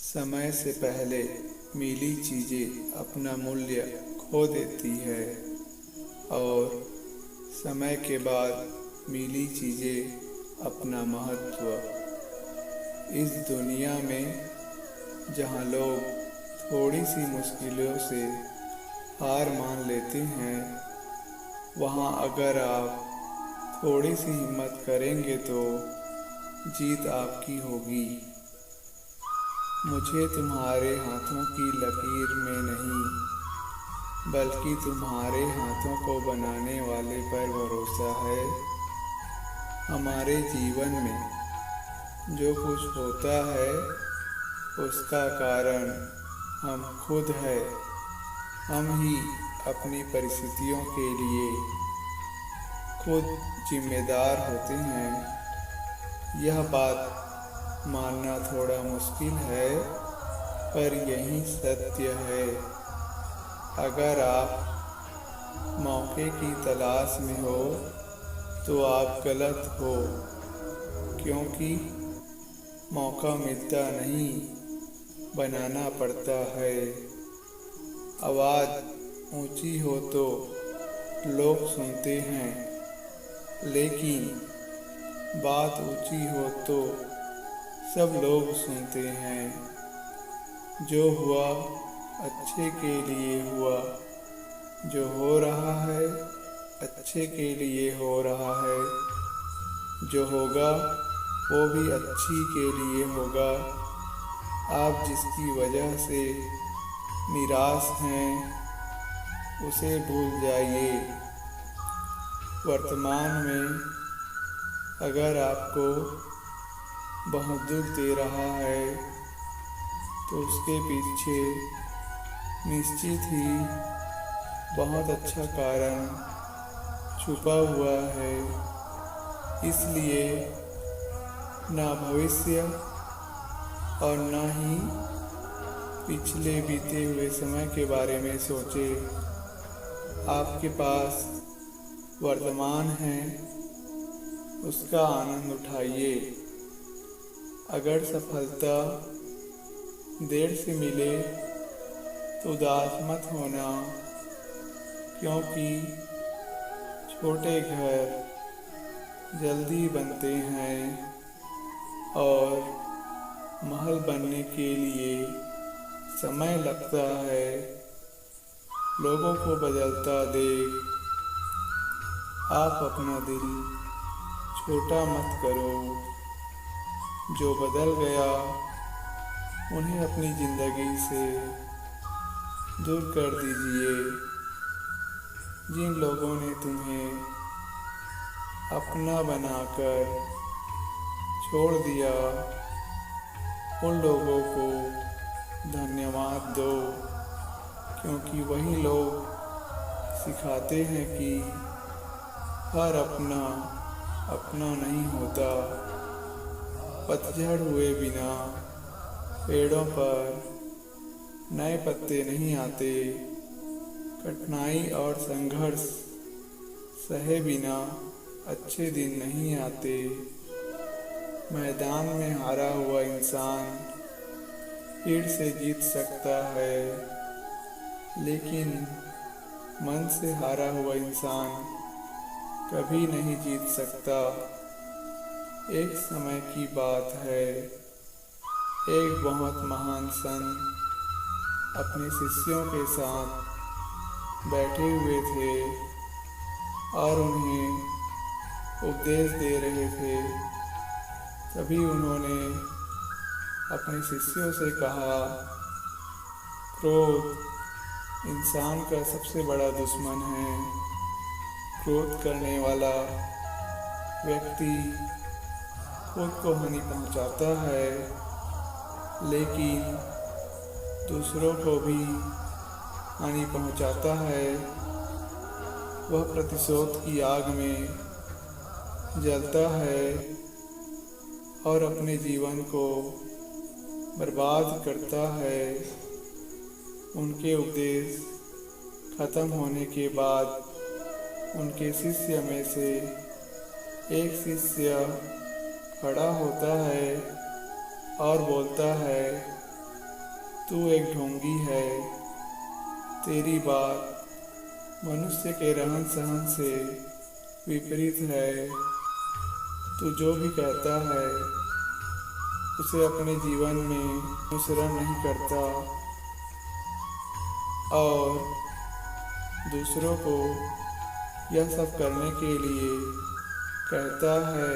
समय से पहले मिली चीज़ें अपना मूल्य खो देती है और समय के बाद मिली चीज़ें अपना महत्व। इस दुनिया में जहाँ लोग थोड़ी सी मुश्किलों से हार मान लेते हैं, वहाँ अगर आप थोड़ी सी हिम्मत करेंगे तो जीत आपकी होगी। मुझे तुम्हारे हाथों की लकीर में नहीं, बल्कि तुम्हारे हाथों को बनाने वाले पर भरोसा है। हमारे जीवन में जो कुछ होता है उसका कारण हम खुद है। हम ही अपनी परिस्थितियों के लिए खुद जिम्मेदार होते हैं। यह बात मानना थोड़ा मुश्किल है, पर यही सत्य है। अगर आप मौके की तलाश में हो तो आप गलत हो, क्योंकि मौका मिलता नहीं, बनाना पड़ता है। आवाज़ ऊंची हो तो लोग सुनते हैं, लेकिन बात ऊंची हो तो सब लोग सुनते हैं। जो हुआ अच्छे के लिए हुआ, जो हो रहा है अच्छे के लिए हो रहा है, जो होगा वो भी अच्छी के लिए होगा। आप जिसकी वजह से निराश हैं उसे भूल जाइए। वर्तमान में अगर आपको बहुत दुख दे रहा है तो उसके पीछे निश्चित ही बहुत अच्छा कारण छुपा हुआ है। इसलिए ना भविष्य और ना ही पिछले बीते हुए समय के बारे में सोचे। आपके पास वर्तमान है, उसका आनंद उठाइए। अगर सफलता देर से मिले तो उदास मत होना, क्योंकि छोटे घर जल्दी बनते हैं और महल बनने के लिए समय लगता है। लोगों को बदलता देख आप अपना दिल छोटा मत करो। जो बदल गया उन्हें अपनी ज़िंदगी से दूर कर दीजिए। जिन लोगों ने तुम्हें अपना बनाकर छोड़ दिया, उन लोगों को धन्यवाद दो, क्योंकि वही लोग सिखाते हैं कि हर अपना अपना नहीं होता। पतझड़ हुए बिना पेड़ों पर नए पत्ते नहीं आते। कठिनाई और संघर्ष सहे बिना अच्छे दिन नहीं आते। मैदान में हारा हुआ इंसान फिर से जीत सकता है, लेकिन मन से हारा हुआ इंसान कभी नहीं जीत सकता। एक समय की बात है, एक बहुत महान संत अपने शिष्यों के साथ बैठे हुए थे और उन्हें उपदेश दे रहे थे। तभी उन्होंने अपने शिष्यों से कहा, क्रोध इंसान का सबसे बड़ा दुश्मन है। क्रोध करने वाला व्यक्ति खुद को हानि पहुंचाता है, लेकिन दूसरों को भी हानि पहुंचाता है। वह प्रतिशोध की आग में जलता है और अपने जीवन को बर्बाद करता है। उनके उपदेश खत्म होने के बाद उनके शिष्य में से एक शिष्य खड़ा होता है और बोलता है, तू एक ढोंगी है। तेरी बात मनुष्य के रहन सहन से विपरीत है। तू जो भी कहता है उसे अपने जीवन में अनुसरण नहीं करता और दूसरों को यह सब करने के लिए कहता है।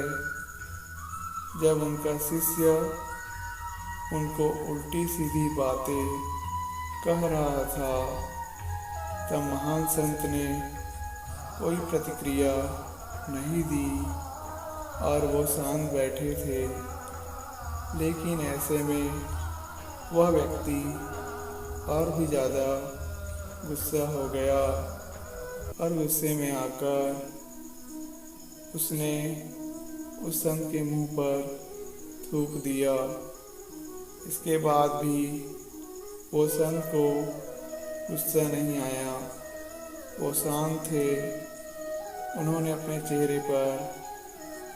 जब उनका शिष्य उनको उल्टी सीधी बातें कह रहा था तब महान संत ने कोई प्रतिक्रिया नहीं दी और वो शांत बैठे थे। लेकिन ऐसे में वह व्यक्ति और भी ज़्यादा गुस्सा हो गया और गुस्से में आकर उसने उस संत के मुंह पर थूक दिया। इसके बाद भी वो संत को गुस्सा नहीं आया, वो शांत थे। उन्होंने अपने चेहरे पर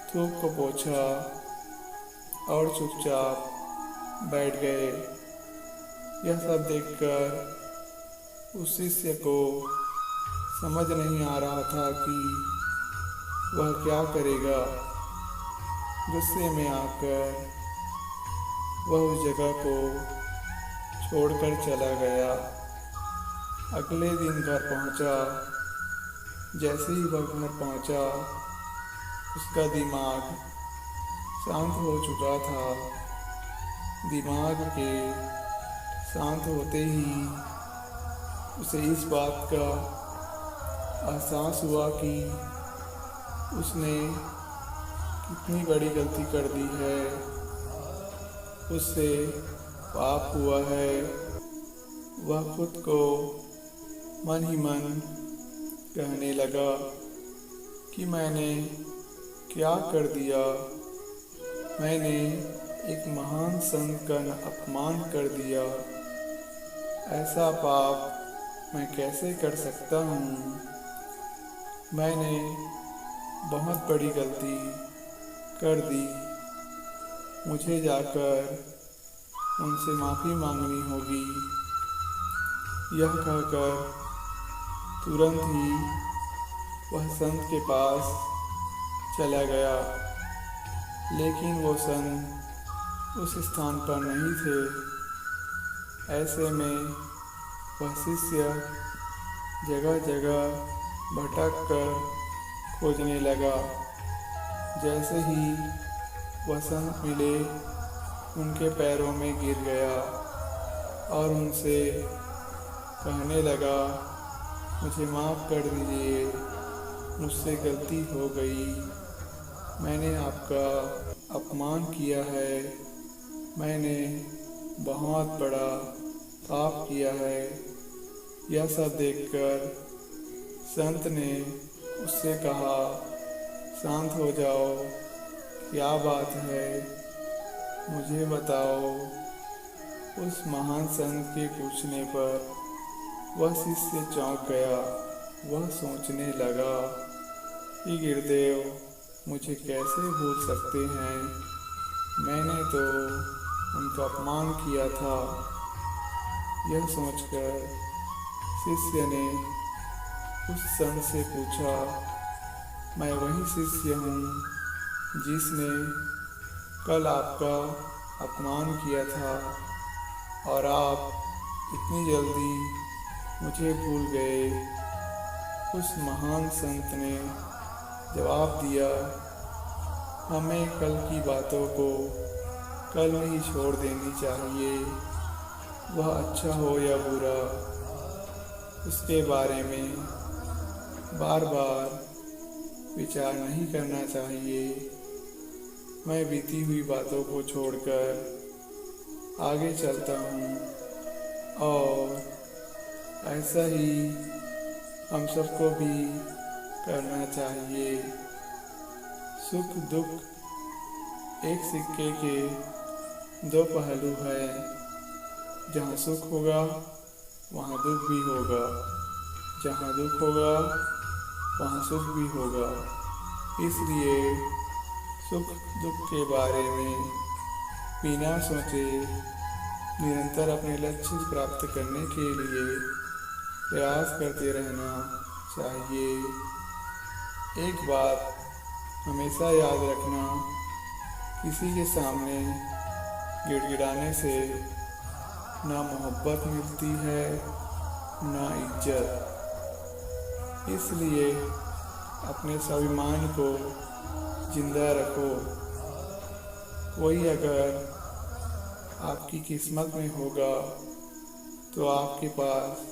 थूक को पोंछा और चुपचाप बैठ गए। यह सब देखकर उस शिष्य को समझ नहीं आ रहा था कि वह क्या करेगा। गुस्से में आकर वह उस जगह को छोड़कर चला गया। अगले दिन घर पहुंचा। जैसे ही वह घर पहुंचा उसका दिमाग शांत हो चुका था। दिमाग के शांत होते ही उसे इस बात का एहसास हुआ कि उसने कितनी बड़ी गलती कर दी है। उससे पाप हुआ है। वह खुद को मन ही मन कहने लगा कि मैंने क्या कर दिया। मैंने एक महान संत का अपमान कर दिया। ऐसा पाप मैं कैसे कर सकता हूँ। मैंने बहुत बड़ी गलती कर दी। मुझे जाकर उनसे माफ़ी मांगनी होगी। यह कहकर तुरंत ही वह संत के पास चला गया। लेकिन वो संत उस स्थान पर नहीं थे। ऐसे में वह शिष्य जगह जगह भटक कर खोजने लगा। जैसे ही वह संत मिले उनके पैरों में गिर गया और उनसे कहने लगा, मुझे माफ़ कर दीजिए, मुझसे गलती हो गई। मैंने आपका अपमान किया है। मैंने बहुत बड़ा पाप किया है। यह सब देखकर संत ने उससे कहा, शांत हो जाओ, क्या बात है, मुझे बताओ। उस महान संत के पूछने पर वह शिष्य चौंक गया। वह सोचने लगा कि गुरुदेव मुझे कैसे भूल सकते हैं। मैंने तो उनका अपमान किया था। यह सोचकर शिष्य ने उस संत से पूछा, मैं वही शिष्य हूँ जिसने कल आपका अपमान किया था और आप इतनी जल्दी मुझे भूल गए। उस महान संत ने जवाब दिया, हमें कल की बातों को कल में ही छोड़ देनी चाहिए। वह अच्छा हो या बुरा, उसके बारे में बार बार विचार नहीं करना चाहिए। मैं बीती हुई बातों को छोड़कर आगे चलता हूँ और ऐसा ही हम सबको भी करना चाहिए। सुख दुख एक सिक्के के दो पहलू हैं। जहाँ सुख होगा वहाँ दुख भी होगा, जहाँ दुख होगा वहाँ सुख भी होगा। इसलिए सुख दुख के बारे में बिना सोचे निरंतर अपने लक्ष्य प्राप्त करने के लिए प्रयास करते रहना चाहिए। एक बात हमेशा याद रखना, किसी के सामने गिड़गिड़ाने से ना मोहब्बत मिलती है ना इज्जत। इसलिए अपने स्वाभिमान को जिंदा रखो। कोई अगर आपकी किस्मत में होगा तो आपके पास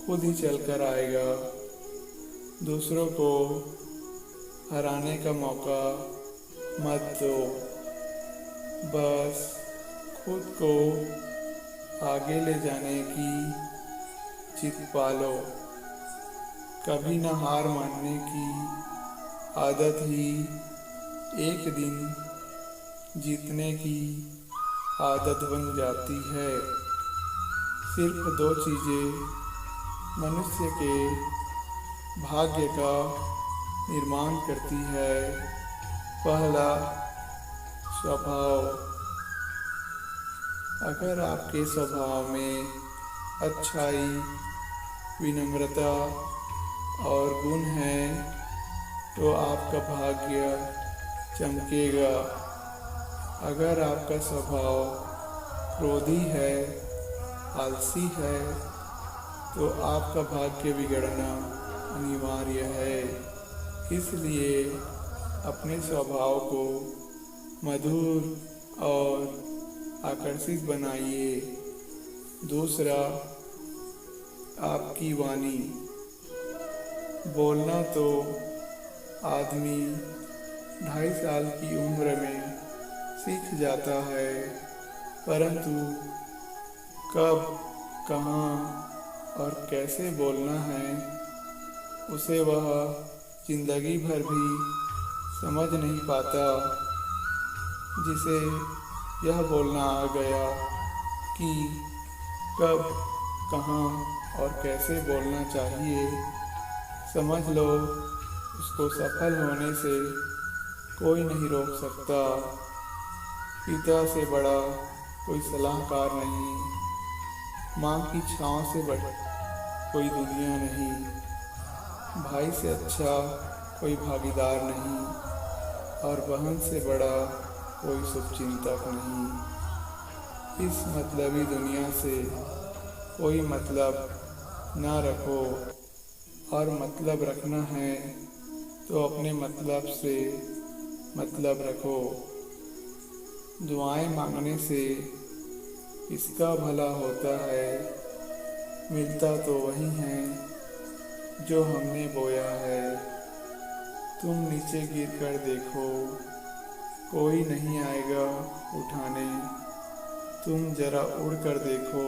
खुद ही चल कर आएगा। दूसरों को हराने का मौका मत दो, बस खुद को आगे ले जाने की जिद पालो। कभी न हार मानने की आदत ही एक दिन जीतने की आदत बन जाती है। सिर्फ दो चीज़ें मनुष्य के भाग्य का निर्माण करती है। पहला, स्वभाव। अगर आपके स्वभाव में अच्छाई, विनम्रता और गुण है तो आपका भाग्य चमकेगा। अगर आपका स्वभाव क्रोधी है, आलसी है, तो आपका भाग्य बिगड़ना अनिवार्य है। इसलिए अपने स्वभाव को मधुर और आकर्षित बनाइए। दूसरा, आपकी वाणी। बोलना तो आदमी 2.5 साल की उम्र में सीख जाता है, परंतु कब, कहाँ और कैसे बोलना है उसे वह जिंदगी भर भी समझ नहीं पाता। जिसे यह बोलना आ गया कि कब, कहाँ और कैसे बोलना चाहिए, समझ लो उसको सफल होने से कोई नहीं रोक सकता। पिता से बड़ा कोई सलाहकार नहीं, माँ की छाँव से बड़ा कोई दुनिया नहीं, भाई से अच्छा कोई भागीदार नहीं और बहन से बड़ा कोई शुभचिंतक नहीं। इस मतलबी दुनिया से कोई मतलब ना रखो, और मतलब रखना है तो अपने मतलब से मतलब रखो। दुआएं मांगने से इसका भला होता है, मिलता तो वही है जो हमने बोया है। तुम नीचे गिर कर देखो, कोई नहीं आएगा उठाने। तुम जरा उड़ कर देखो,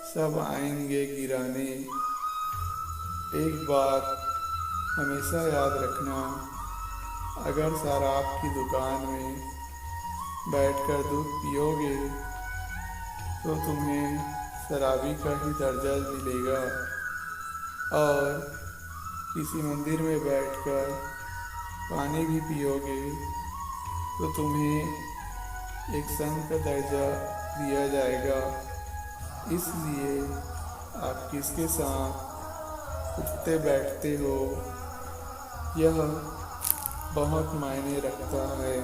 सब आएंगे गिराने। एक बात हमेशा याद रखना, अगर शराब की दुकान में बैठकर दूध पियोगे तो तुम्हें शराबी का ही दर्जा मिलेगा, और किसी मंदिर में बैठकर पानी भी पियोगे तो तुम्हें एक संत का दर्जा दिया जाएगा। इसलिए आप किसके साथ उठते बैठते हो, यह बहुत मायने रखता है।